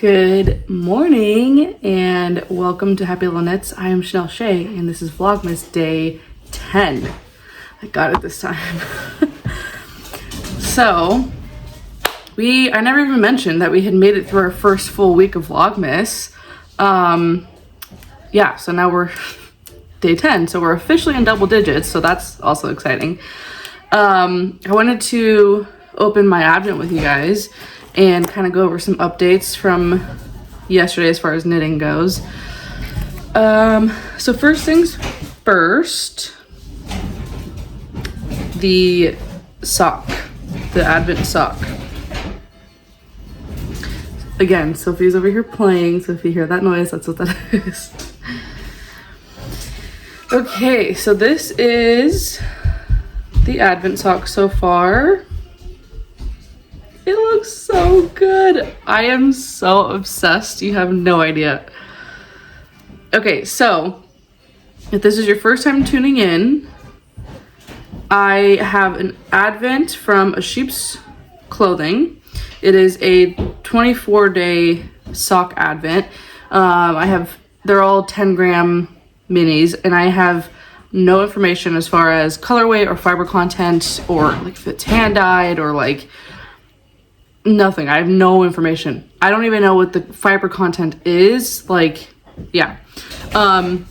Good morning and welcome to Happy Little Knits. I am Chanel Shea and this is Vlogmas day 10. I got it this time. So, I never even mentioned that we had made it through our first full week of Vlogmas. Yeah, so now we're day 10, so we're officially in double digits, so that's also exciting. I wanted to open my Advent with you guys and kind of go over some updates from yesterday as far as knitting goes. So first things first, the sock, the Advent sock. Again, Sophie's over here playing, so if you hear that noise, that's what that is. Okay, so this is the Advent sock so far. It looks so good. I am so obsessed. You have no idea. Okay, so if this is your first time tuning in, I have an Advent from A Sheep's Clothing. It is a 24-day sock Advent. They're all 10-gram minis, and I have no information as far as colorway or fiber content or like if it's hand-dyed or like nothing. I have no information. I don't even know what the fiber content is. Like, yeah. And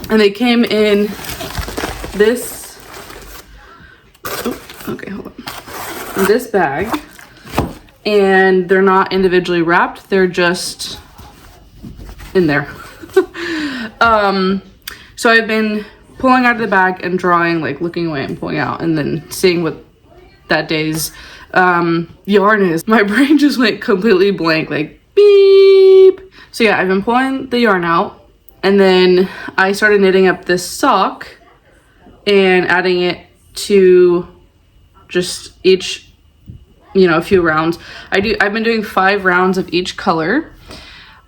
they came in this, okay, hold on. This bag. And they're not individually wrapped. They're just in there. So I've been pulling out of the bag and drawing, like looking away and pulling out and then seeing what that day's yarn is. My brain just went completely blank, like beep. So yeah, I've been pulling the yarn out and then I started knitting up this sock and adding it to just each, a few rounds. I've been doing 5 rounds of each color.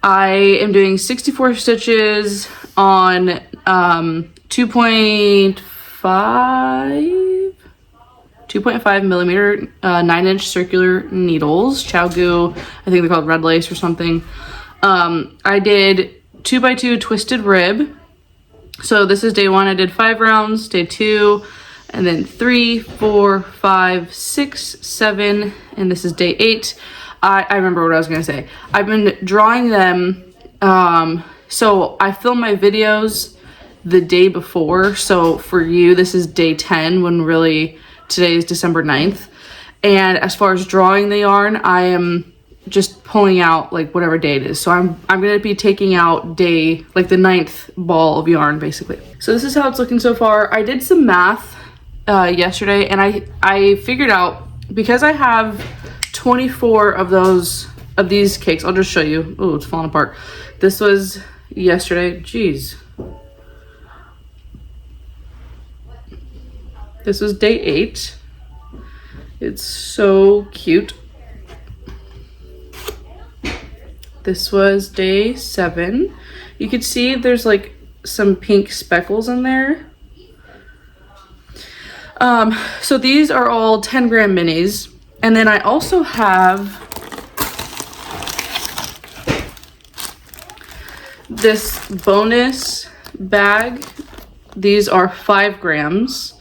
I am doing 64 stitches on 2.5 millimeter 9-inch circular needles, ChowGoo. I think they're called red lace or something. I did 2x2 twisted rib. So this is day 1. I did 5 rounds. Day 2, and then 3, 4, 5, 6, 7, and this is day 8. I remember what I was gonna say. I've been drawing them. So I film my videos the day before. So for you, this is day 10 when really today is December 9th. And as far as drawing the yarn, I am just pulling out like whatever day it is. So I'm gonna be taking out day, like the 9th ball of yarn basically. So this is how it's looking so far. I did some math yesterday and I figured out, because I have 24 of these cakes. I'll just show you. Oh, it's falling apart. This was yesterday. Jeez. This was day 8. It's so cute. This was day 7. You can see there's like some pink speckles in there. So these are all 10-gram minis. And then I also have this bonus bag. These are 5 grams.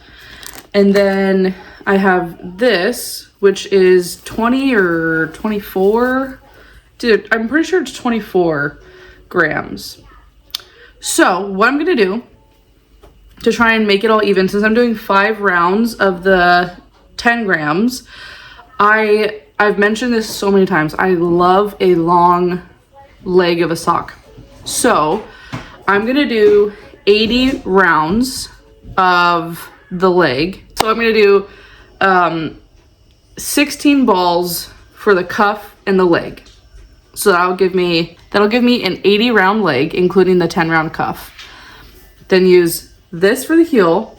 And then I have this, which is 20 or 24. Dude, I'm pretty sure it's 24 grams. So what I'm gonna do to try and make it all even, since I'm doing 5 rounds of the 10 grams, I've mentioned this so many times. I love a long leg of a sock. So I'm gonna do 80 rounds of the leg. So I'm gonna do 16 balls for the cuff and the leg. So that'll give me an 80 round leg, including the 10 round cuff. Then use this for the heel.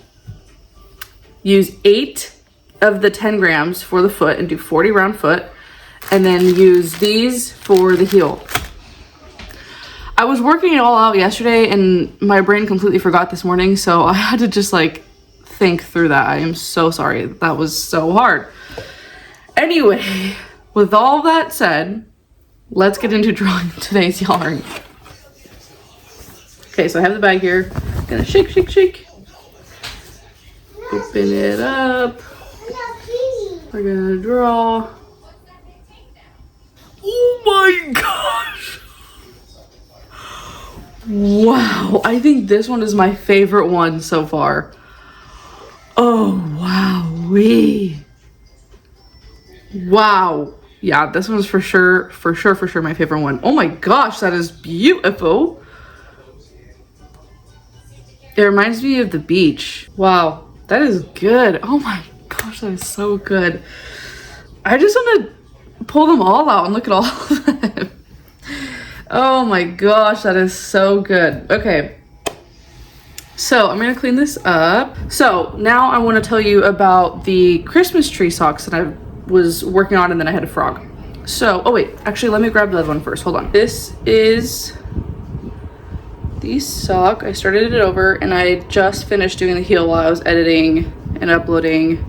Use 8 of the 10 grams for the foot and do 40 round foot, and then use these for the heel. I was working it all out yesterday and my brain completely forgot this morning, so I had to just like think through that. I am so sorry. That was so hard. Anyway, with all that said, let's get into drawing today's yarn. Okay, so I have the bag here. Gonna shake, shake, shake. Open it up. We're gonna draw. Oh my gosh! Wow, I think this one is my favorite one so far. Oh, wow-wee. Wow. Yeah, this one's for sure my favorite one. Oh my gosh, that is beautiful. It reminds me of the beach. Wow, that is good. Oh my gosh, that is so good. I just want to pull them all out and look at all of them. Oh my gosh, that is so good. Okay, so I'm gonna clean this up. So now I want to tell you about the Christmas tree socks that I was working on, and then I had a frog. So, oh wait, actually let me grab the other one first. Hold on. This is the sock. I started it over and I just finished doing the heel while I was editing and uploading.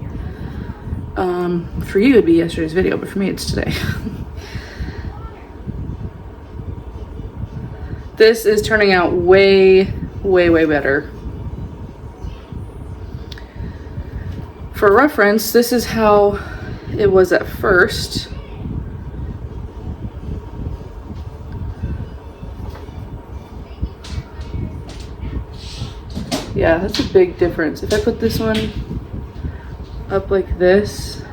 For you it'd be yesterday's video, but for me it's today. This is turning out way better. For reference, this is how it was at first. Yeah, that's a big difference. If I put this one up like this,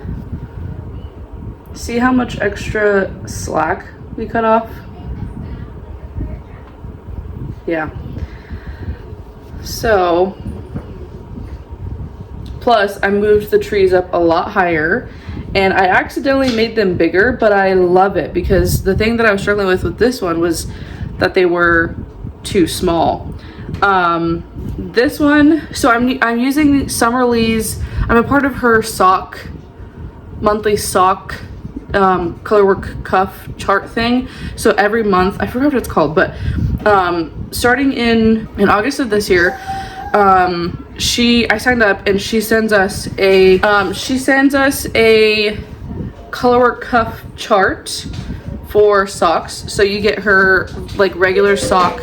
see how much extra slack we cut off? Yeah. So, plus I moved the trees up a lot higher, and I accidentally made them bigger, but I love it because the thing that I was struggling with this one was that they were too small. This one, so I'm using Summer Lee's, I'm a part of her monthly sock colorwork cuff chart thing. So every month, I forgot what it's called, but starting in August of this year, I signed up and she sends us a colorwork cuff chart for socks. So you get her like regular sock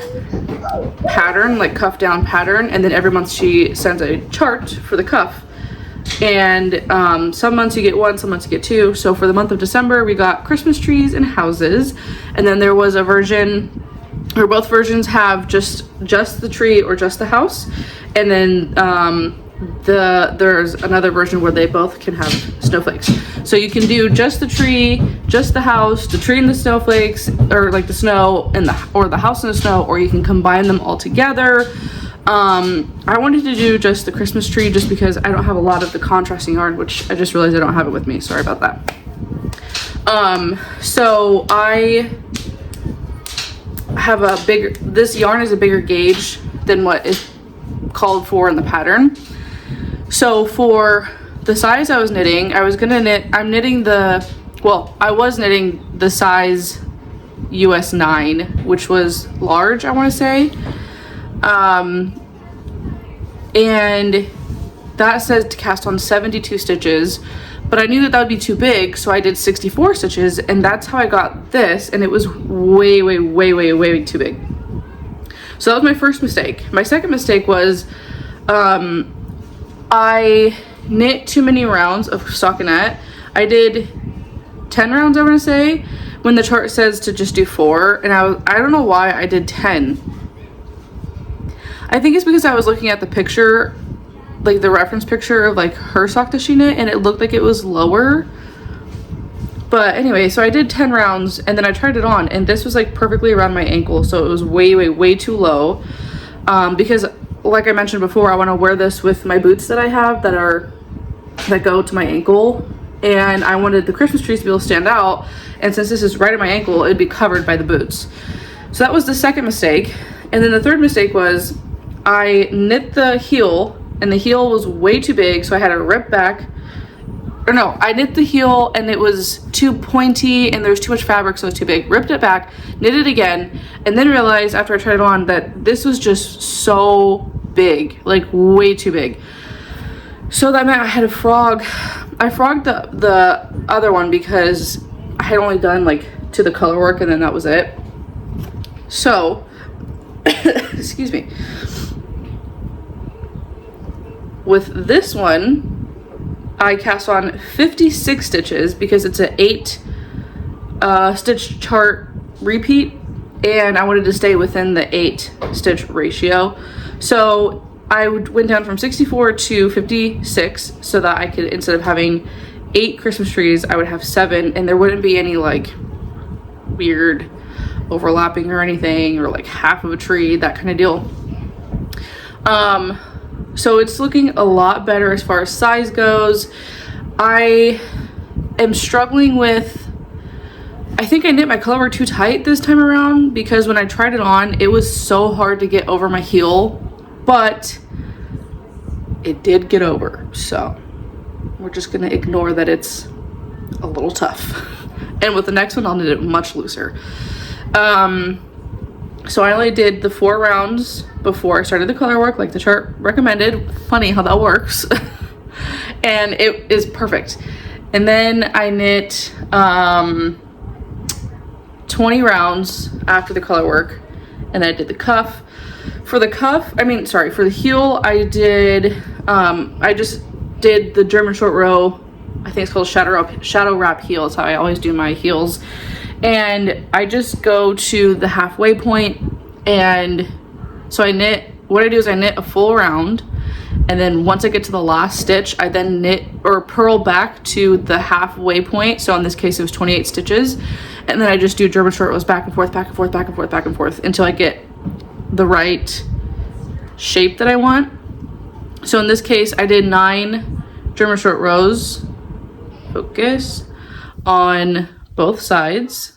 pattern, like cuff down pattern, and then every month she sends a chart for the cuff. And some months you get one, some months you get two. So for the month of December we got Christmas trees and houses, and then there was a version, or both versions have just the tree or just the house, and then there's another version where they both can have snowflakes. So you can do just the tree, just the house, the tree and the snowflakes, or like the snow and the house and the snow, or you can combine them all together. I wanted to do just the Christmas tree just because I don't have a lot of the contrasting yarn, which I just realized I don't have it with me. Sorry about that. So I have this yarn is a bigger gauge than what is called for in the pattern. So for the size I was knitting, I was knitting the size US 9, which was large, I want to say. And that says to cast on 72 stitches, but I knew that would be too big, so I did 64 stitches, and that's how I got this, and it was way too big. So that was my first mistake. My second mistake was I knit too many rounds of stockinette. I did 10 rounds, I want to say, when the chart says to just do 4, and I don't know why I did 10. I think it's because I was looking at the picture, like the reference picture of like her sock that she knit, and it looked like it was lower. But anyway, so I did 10 rounds and then I tried it on, and this was like perfectly around my ankle, so it was way too low. Because like I mentioned before, I want to wear this with my boots that I have that go to my ankle, and I wanted the Christmas trees to be able to stand out, and since this is right at my ankle, it'd be covered by the boots. So that was the second mistake. And then the third mistake was I knit the heel, and the heel was way too big, so I had to rip back. Or no, I knit the heel and it was too pointy and there was too much fabric, so it was too big. Ripped it back, knit it again, and then realized after I tried it on that this was just so big, like way too big. So that meant I had I frogged the other one because I had only done like to the color work, and then that was it. So, excuse me. With this one, I cast on 56 stitches because it's an 8 stitch chart repeat, and I wanted to stay within the 8 stitch ratio. So I went down from 64 to 56 so that I could, instead of having 8 Christmas trees, I would have 7, and there wouldn't be any like weird overlapping or anything, or like half of a tree, that kind of deal. So it's looking a lot better as far as size goes. I am struggling with, I think I knit my color work too tight this time around, because when I tried it on, it was so hard to get over my heel, but it did get over. So we're just gonna ignore that it's a little tough. And with the next one, I'll knit it much looser. So I only did the 4 rounds before I started the color work, like the chart recommended. Funny how that works. And it is perfect. And then I knit 20 rounds after the color work, and then I did the cuff. For the cuff, for the heel, I did, I just did the German short row. I think it's called shadow wrap heel. That's how I always do my heels. And I just go to the halfway point, and so what I do is I knit a full round, and then once I get to the last stitch, I then knit or purl back to the halfway point. So in this case, it was 28 stitches. And then I just do German short rows back and forth, back and forth, back and forth, back and forth until I get the right shape that I want. So in this case, I did 9 German short rows, focus, on both sides.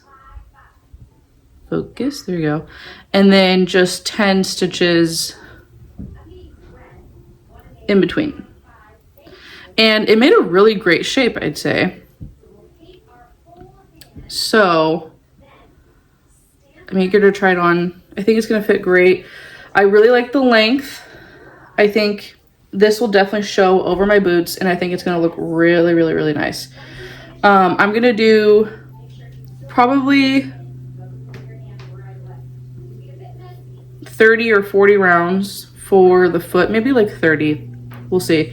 Focus, there you go. And then just 10 stitches in between. And it made a really great shape, I'd say. So I'm eager to try it on. I think it's gonna fit great. I really like the length. I think this will definitely show over my boots, and I think it's gonna look really, really, really nice. I'm gonna do probably 30 or 40 rounds for the foot, maybe like 30, we'll see.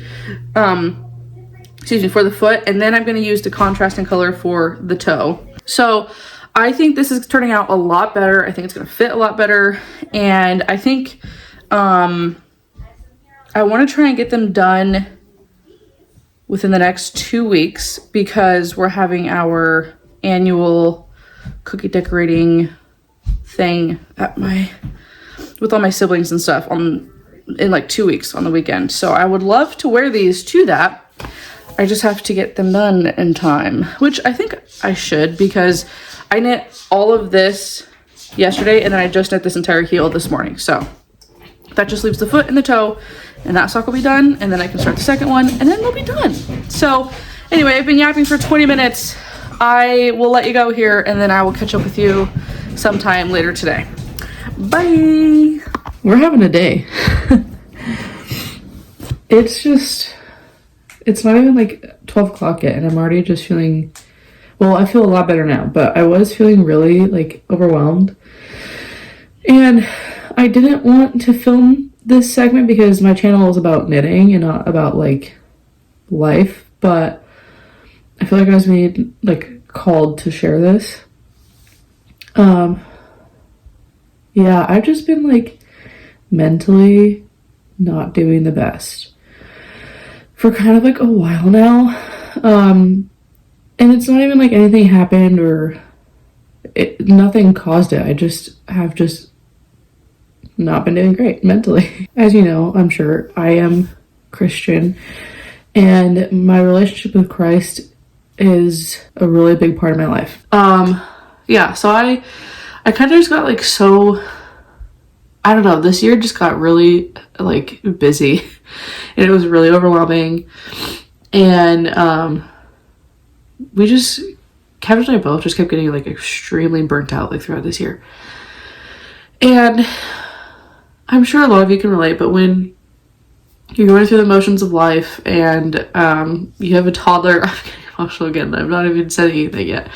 Excuse me, for the foot, and then I'm gonna use the contrasting color for the toe. So I think this is turning out a lot better. I think it's gonna fit a lot better, and I think I wanna try and get them done within the next 2 weeks, because we're having our annual cookie decorating thing at with all my siblings and stuff in like 2 weeks on the weekend. So I would love to wear these to that. I just have to get them done in time, which I think I should, because I knit all of this yesterday, and then I just knit this entire heel this morning. So that just leaves the foot and the toe, and that sock will be done, and then I can start the second one, and then we'll be done. So anyway, I've been yapping for 20 minutes. I will let you go here, and then I will catch up with you sometime later today. Bye. We're having a day. It's not even like 12 o'clock yet, and I'm already just feeling, well, I feel a lot better now, but I was feeling really like overwhelmed. And I didn't want to film this segment because my channel is about knitting and not about like life, but I feel like I was called to share this. Yeah, I've just been like mentally not doing the best for kind of like a while now. And it's not even like anything happened or nothing caused it. I have not been doing great mentally. As you know, I'm sure, I am Christian, and my relationship with Christ is a really big part of my life. Yeah, so I kind of just got like so, I don't know, this year just got really like busy, and it was really overwhelming, and Kevin and I both just kept getting like extremely burnt out like throughout this year. And I'm sure a lot of you can relate, but when you're going through the motions of life and you have a toddler, I'm getting emotional again, I've not even said anything yet.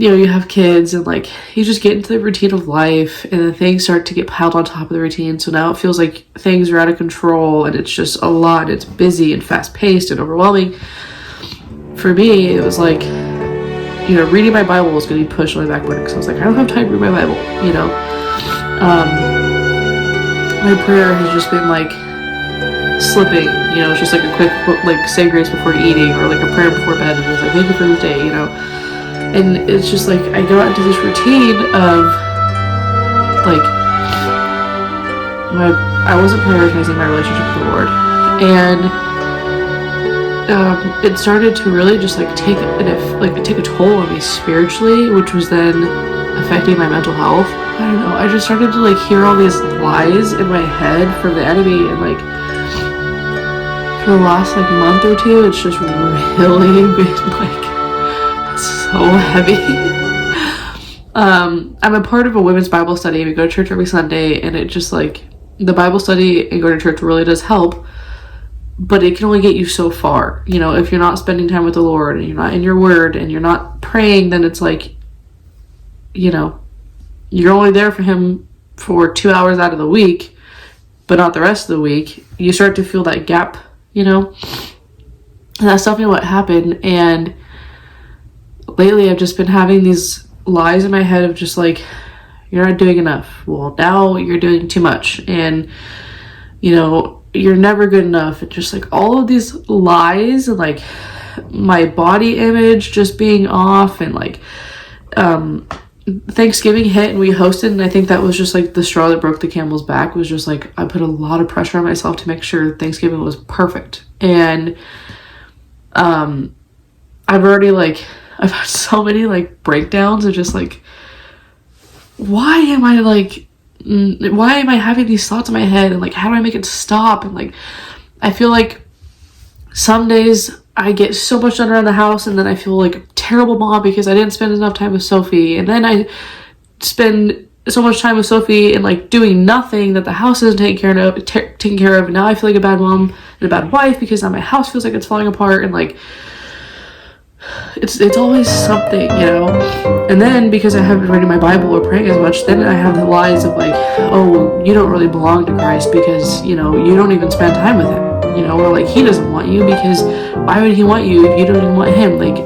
you know, you have kids and like you just get into the routine of life, and then things start to get piled on top of the routine. So now it feels like things are out of control and it's just a lot. It's busy and fast paced and overwhelming. For me, it was like, you know, reading my Bible was going to be pushed on my back burner because I was like, I don't have time to read my Bible, you know. My prayer has just been like slipping, you know, it's just like a quick, like, say grace before eating, or like a prayer before bed, and it's like, thank you for this day, you know. And it's just like, I go out into this routine of like, I wasn't prioritizing my relationship with the Lord, and it started to really just like take a toll on me spiritually, which was then affecting my mental health. I don't know, I just started to like hear all these lies in my head from the enemy, and like for the last like month or two, it's just really been like so heavy. I'm a part of a women's Bible study. We go to church every Sunday, and it just like, the Bible study and going to church really does help, but it can only get you so far. You know, if you're not spending time with the Lord and you're not in your word and you're not praying, then it's like, you know, you're only there for him for 2 hours out of the week, but not the rest of the week. You start to feel that gap, you know, and that's definitely what happened. And lately I've just been having these lies in my head of just like, you're not doing enough. Well, now you're doing too much. And, you know, you're never good enough. It's just like all of these lies, and like my body image just being off, and like, Thanksgiving hit and we hosted, and I think that was just like the straw that broke the camel's back. Was just like, I put a lot of pressure on myself to make sure Thanksgiving was perfect. And I've had so many like breakdowns of just like, why am I having these thoughts in my head, and like, how do I make it stop? And like, I feel like some days I get so much done around the house, and then I feel like a terrible mom because I didn't spend enough time with Sophie, and then I spend so much time with Sophie and like doing nothing that the house isn't taken care of, and now I feel like a bad mom and a bad wife because now my house feels like it's falling apart, and like it's always something, you know. And then because I haven't been reading my Bible or praying as much, then I have the lies of like, oh, you don't really belong to Christ because, you know, you don't even spend time with him, you know, or like he doesn't want you because why would he want you if you don't even want him, like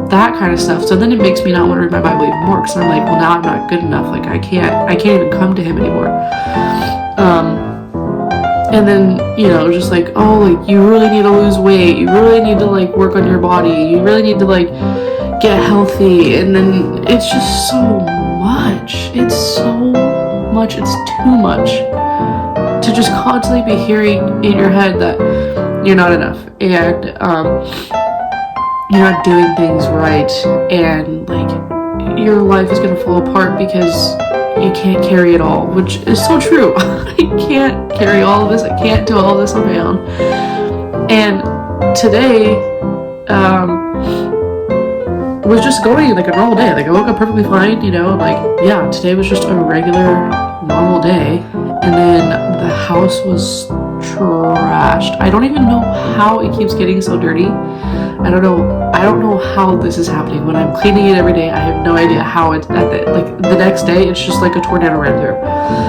that kind of stuff. So then it makes me not want to read my Bible even more, because I'm like, well, now I'm not good enough, like I can't even come to him anymore. And then, you know, just like, oh, like you really need to lose weight, you really need to like work on your body, you really need to like get healthy. And then it's just so much, it's too much to just constantly be hearing in your head that you're not enough, and you're not doing things right, and like your life is gonna fall apart because you can't carry it all, which is so true. I can't carry all of this. I can't do all of this on my own. And today was just going like a normal day. Like I woke up perfectly fine, you know, like, yeah, today was just a regular normal day. And then the house was trashed. I don't even know how it keeps getting so dirty. I don't know how this is happening. When I'm cleaning it every day, I have no idea how it's like the next day it's just like a tornado ran through.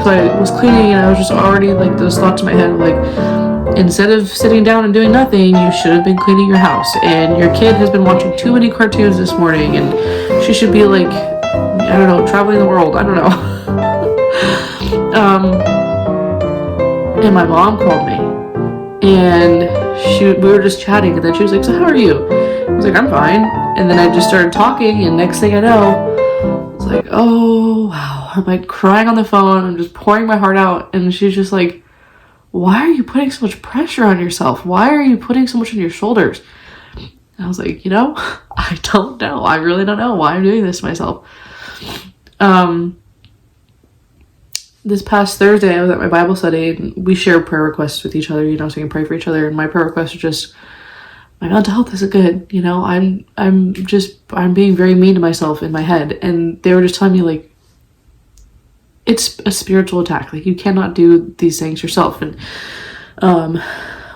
So I was cleaning, and I was just already like, those thoughts in my head like, instead of sitting down and doing nothing, you should have been cleaning your house, and your kid has been watching too many cartoons this morning, and she should be like, I don't know, traveling the world, I don't know. And my mom called me, and we were just chatting, and then she was like, so how are you? I was like, I'm fine. And then I just started talking, and next thing I know, it's like, oh wow, I'm like crying on the phone, I'm just pouring my heart out, and she's just like, why are you putting so much pressure on yourself? Why are you putting so much on your shoulders? And I was like, you know, I don't know. I really don't know why I'm doing this to myself. This past Thursday, I was at my Bible study, and we share prayer requests with each other, you know, so we can pray for each other. And my prayer requests are just, my mental health isn't good, you know, I'm being very mean to myself in my head. And they were just telling me like, it's a spiritual attack. Like you cannot do these things yourself. And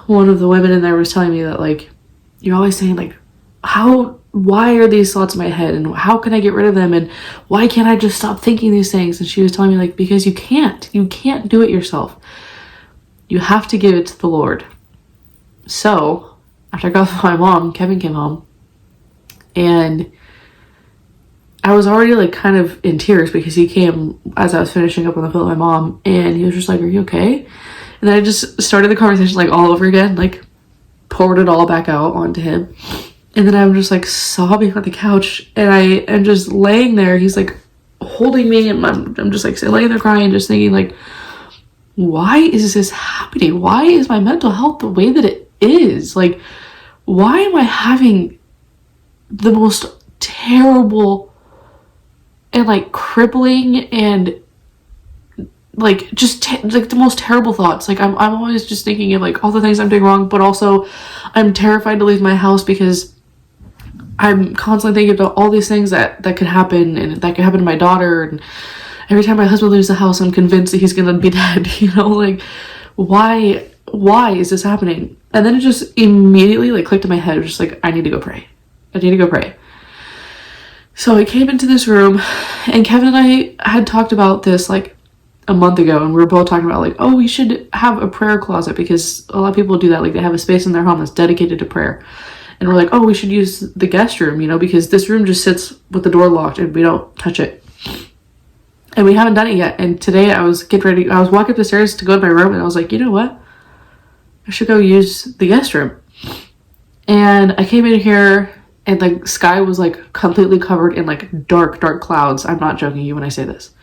one of the women in there was telling me that like, you're always saying like, how why are these thoughts in my head and how can I get rid of them and why can't I just stop thinking these things? And she was telling me, like, because you can't do it yourself. You have to give it to the Lord. So after I got with my mom, Kevin came home and I was already like kind of in tears because he came as I was finishing up on the phone with my mom, and he was just like, are you okay? And then I just started the conversation like all over again, like poured it all back out onto him. And then I'm just like sobbing on the couch, and I am just laying there. He's like holding me, and I'm just like laying there crying, just thinking like, why is this happening? Why is my mental health the way that it is? Like, why am I having the most terrible and like crippling and like just like the most terrible thoughts? Like I'm always just thinking of like all the things I'm doing wrong, but also I'm terrified to leave my house because I'm constantly thinking about all these things that could happen, and that could happen to my daughter. And every time my husband leaves the house, I'm convinced that he's gonna be dead. You know, like why is this happening? And then it just immediately like clicked in my head. It was just like, I need to go pray. So I came into this room, and Kevin and I had talked about this like a month ago, and we were both talking about like, oh, we should have a prayer closet, because a lot of people do that. Like they have a space in their home that's dedicated to prayer. And we're like, oh, we should use the guest room, you know, because this room just sits with the door locked and we don't touch it. And we haven't done it yet. And today I was walking up the stairs to go to my room, and I was like, you know what? I should go use the guest room. And I came in here, and the sky was like completely covered in like dark clouds. I'm not joking you when I say this.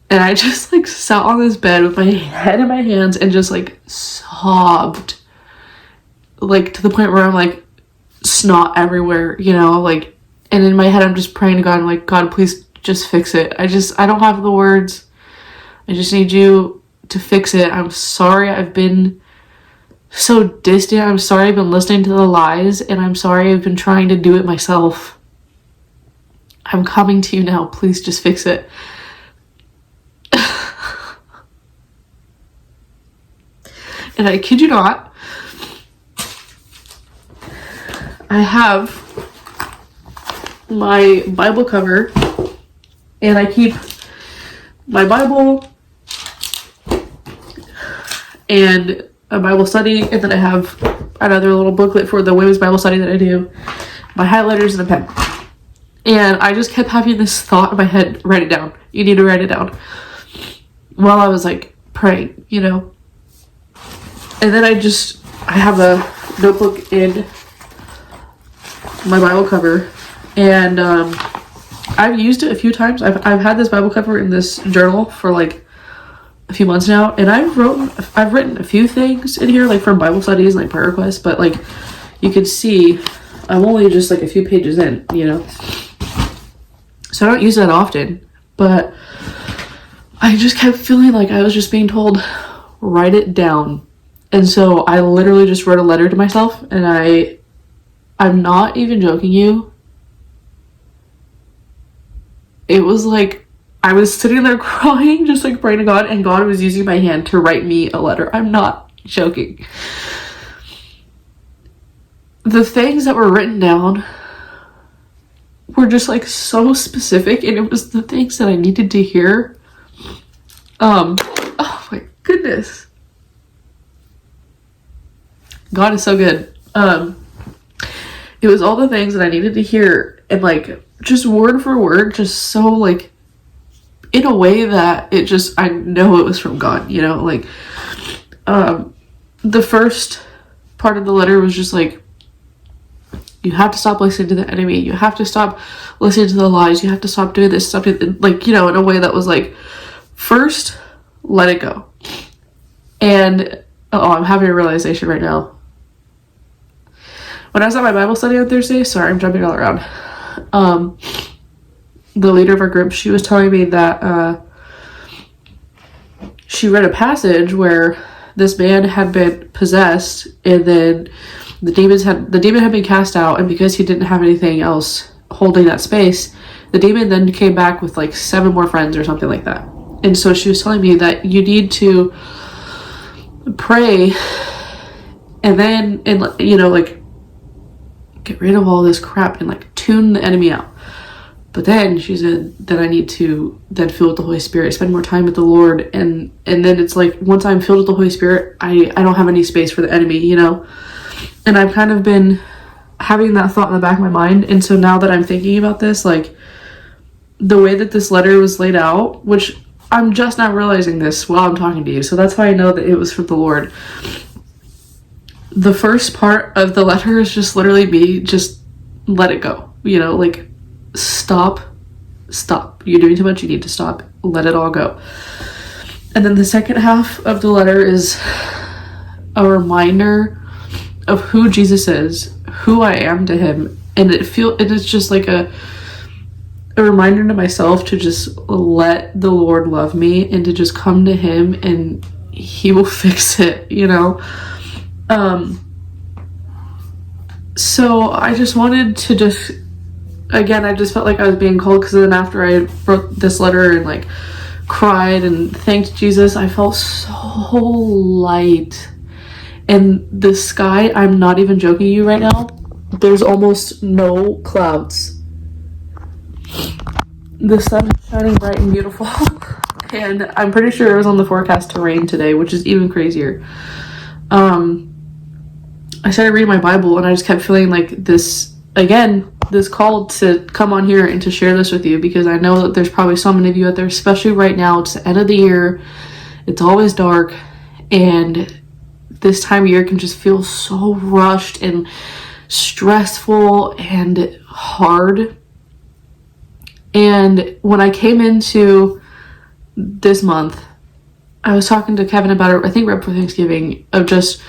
And I just like sat on this bed with my head in my hands and just like sobbed, like to the point where I'm like snot everywhere, you know, like, and in my head I'm just praying to God. I'm like, God, please just fix it. I don't have the words. I just need you to fix it. I'm sorry I've been so distant. I'm sorry I've been listening to the lies, and I'm sorry I've been trying to do it myself. I'm coming to you now. Please just fix it. And I kid you not, I have my Bible cover, and I keep my Bible and a Bible study, and then I have another little booklet for the women's Bible study that I do, my highlighters and a pen. And I just kept having this thought in my head, write it down. You need to write it down. While I was like praying, you know. And then I have a notebook in my Bible cover, and I've used it a few times. I've had this Bible cover in this journal for like a few months now, and I've written a few things in here, like from Bible studies and like prayer requests, but like you can see I'm only just like a few pages in, you know, so I don't use that often. But I just kept feeling like I was just being told, write it down. And so I literally just wrote a letter to myself, and I'm not even joking you. It was like I was sitting there crying, just like praying to God, and God was using my hand to write me a letter. I'm not joking. The things that were written down were just like so specific, and it was the things that I needed to hear. Oh my goodness. God is so good. It was all the things that I needed to hear, and like just word for word, just so like in a way that it just, I know it was from God, you know, like the first part of the letter was just like, you have to stop listening to the enemy. You have to stop listening to the lies. You have to stop doing this stuff, like, you know, in a way that was like, first, let it go. And I'm having a realization right now. When I was at my Bible study on Thursday, sorry, I'm jumping all around. The leader of our group, she was telling me that she read a passage where this man had been possessed, and then the demon had been cast out, and because he didn't have anything else holding that space, the demon then came back with like 7 more friends or something like that. And so she was telling me that you need to pray, and then, and you know, like get rid of all this crap and like tune the enemy out. But then she said that I need to then fill with the Holy Spirit, spend more time with the Lord. And then it's like, once I'm filled with the Holy Spirit, I don't have any space for the enemy, you know? And I've kind of been having that thought in the back of my mind. And so now that I'm thinking about this, like the way that this letter was laid out, which I'm just not realizing this while I'm talking to you. So that's how I know that it was from the Lord. The first part of the letter is just literally me, just let it go, you know, like stop, you're doing too much, you need to stop, let it all go. And then the second half of the letter is a reminder of who Jesus is, who I am to him, and it's just like a reminder to myself to just let the Lord love me and to just come to him and he will fix it, you know. So I just wanted to just, again, I just felt like I was being called, because then after I wrote this letter and like cried and thanked Jesus, I felt so light. And the sky, I'm not even joking you right now, there's almost no clouds. The sun is shining bright and beautiful. And I'm pretty sure it was on the forecast to rain today, which is even crazier. I started reading my Bible and I just kept feeling like this call to come on here and to share this with you, because I know that there's probably so many of you out there, especially right now. It's the end of the year, it's always dark, and this time of year can just feel so rushed and stressful and hard. And when I came into this month, I was talking to Kevin about it, I think right before Thanksgiving, of just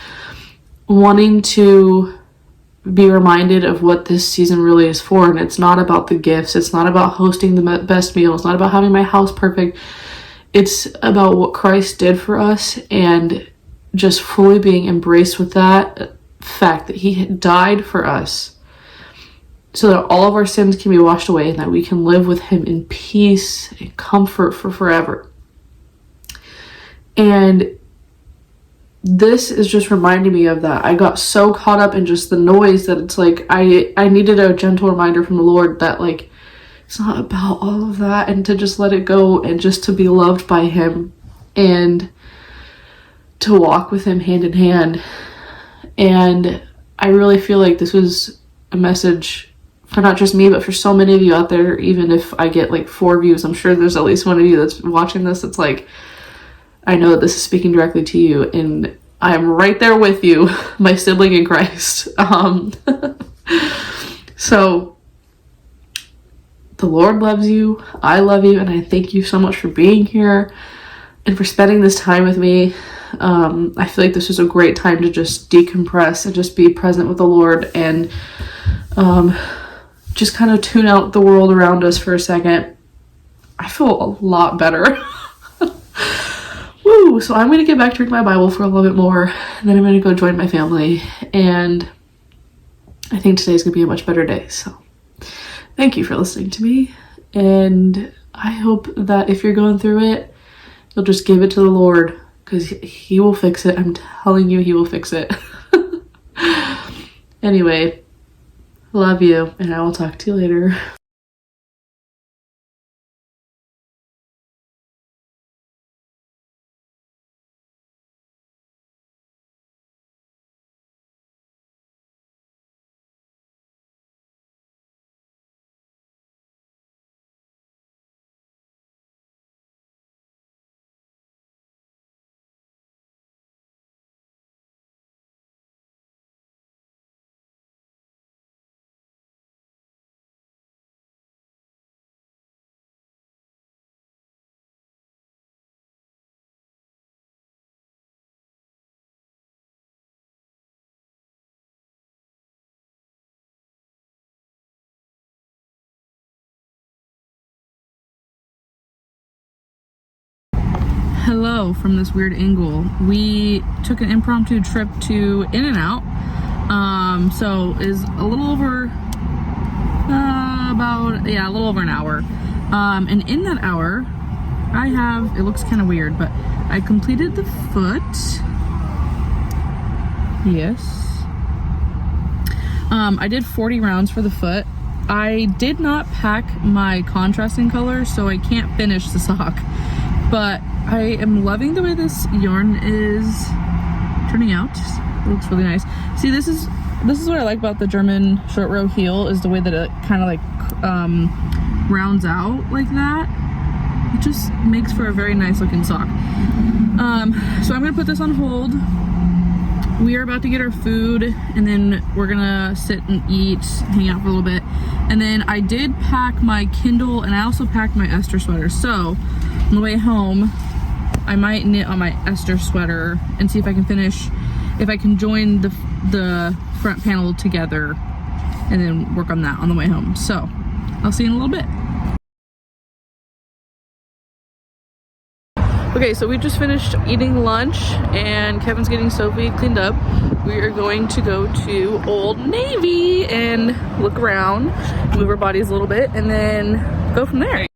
wanting to be reminded of what this season really is for. And it's not about the gifts, it's not about hosting the best meal, it's not about having my house perfect, it's about what Christ did for us, and just fully being embraced with that fact that he died for us so that all of our sins can be washed away and that we can live with him in peace and comfort for forever. And this is just reminding me of that. I got so caught up in just the noise that it's like I needed a gentle reminder from the Lord that like it's not about all of that, and to just let it go and just to be loved by him and to walk with him hand in hand. And I really feel like this was a message for not just me, but for so many of you out there. Even if I get like 4 views, I'm sure there's at least one of you that's watching this that's like, I know that this is speaking directly to you, and I'm right there with you, my sibling in Christ. So the Lord loves you, I love you, and I thank you so much for being here and for spending this time with me. I feel like this is a great time to just decompress and just be present with the Lord, and just kind of tune out the world around us for a second. I feel a lot better. Woo! So I'm going to get back to read my Bible for a little bit more, and then I'm going to go join my family, and I think today's going to be a much better day. So thank you for listening to me, and I hope that if you're going through it, you'll just give it to the Lord, because he will fix it. I'm telling you, he will fix it. Anyway, love you, and I will talk to you later. Hello from this weird angle. We took an impromptu trip to In-N-Out. So is a little over a little over an hour. And in that hour it looks kind of weird, but I completed the foot. Yes. I did 40 rounds for the foot. I did not pack my contrasting color, so I can't finish the sock. But I am loving the way this yarn is turning out. It looks really nice. See, this is what I like about the German short row heel, is the way that it kind of like rounds out like that. It just makes for a very nice looking sock. So I'm gonna put this on hold. We are about to get our food, and then we're gonna sit and eat, hang out for a little bit. And then I did pack my Kindle, and I also packed my Esther sweater. So on the way home, I might knit on my Esther sweater and see if I can finish, if I can join the front panel together, and then work on that on the way home. So I'll see you in a little bit. Okay, so we just finished eating lunch and Kevin's getting Sophie cleaned up. We are going to go to Old Navy and look around, move our bodies a little bit, and then go from there.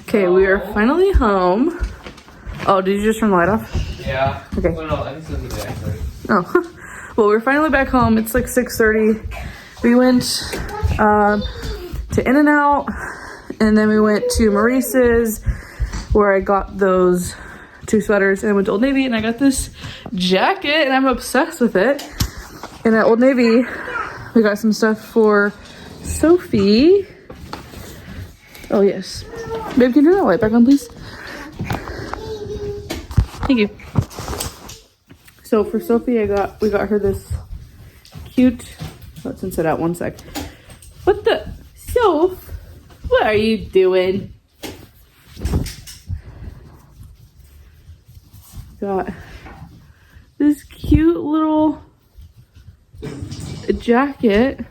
Okay, we are finally home. Oh, did you just turn the light off? Yeah. Okay. Well, no, I think this is the actually. Oh, well, we're finally back home. It's like 6:30. We went to In-N-Out, and then we went to Maurice's, where I got those 2 sweaters, and I went to Old Navy, and I got this jacket, and I'm obsessed with it. And at Old Navy, we got some stuff for Sophie. Oh, yes. Babe, can you turn that light back on, please? Thank you. So for Sophie, we got her this cute, let's insert out 1 sec. What the, Soph, what are you doing? Got this cute little jacket.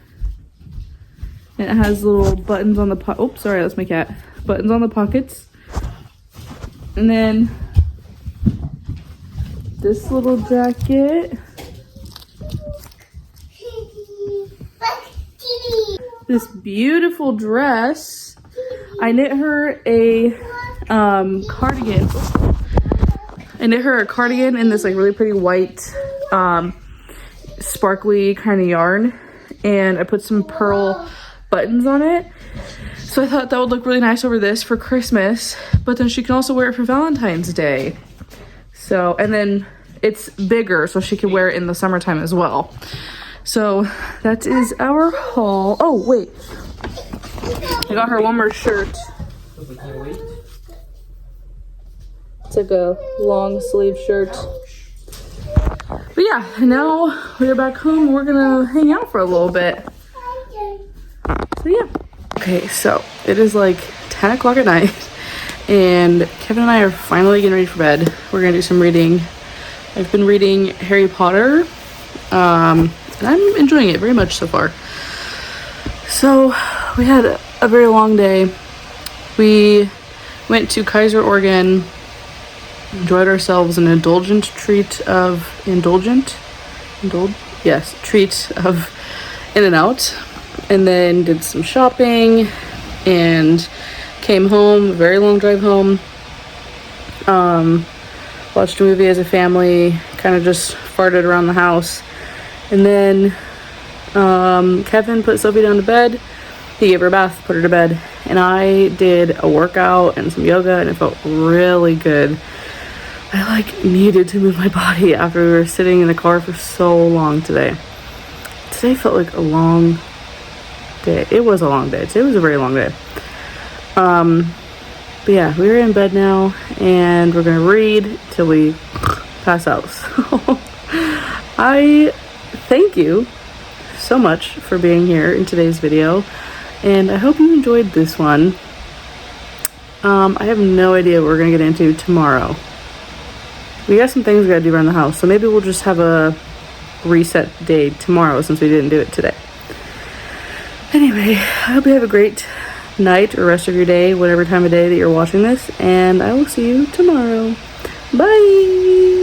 And it has little buttons on the oops, sorry, that's my cat. Buttons on the pockets. And then this little jacket. This beautiful dress. I knit her a cardigan. I knit her a cardigan in this like really pretty white sparkly kind of yarn. And I put some pearl buttons on it. So I thought that would look really nice over this for Christmas, but then she can also wear it for Valentine's Day. So, and then it's bigger, so she can wear it in the summertime as well. So that is our haul. Oh, wait. I got her one more shirt. It's like a long sleeve shirt. But yeah, now we're back home. We're gonna hang out for a little bit. So yeah. Okay, so it is like 10 o'clock at night, and Kevin and I are finally getting ready for bed. We're gonna do some reading. I've been reading Harry Potter, and I'm enjoying it very much so far. So we had a very long day. We went to Kaiser, Oregon, enjoyed ourselves an indulgent treat of treat of In-N-Out, and then did some shopping and came home, a very long drive home. Watched a movie as a family, kind of just farted around the house, and then Kevin put Sophie down to bed. He gave her a bath, put her to bed, and I did a workout and some yoga, and it felt really good. I needed to move my body after we were sitting in the car for so long today. Today felt like a long day. It was a long day. Today was a very long day. But yeah, we're in bed now, and we're gonna read till we pass out. So I thank you so much for being here in today's video, and I hope you enjoyed this one. I have no idea what we're gonna get into tomorrow. We got some things we gotta do around the house, so maybe we'll just have a reset day tomorrow since we didn't do it today. Anyway, I hope you have a great night or rest of your day, whatever time of day that you're watching this, and I will see you tomorrow. Bye!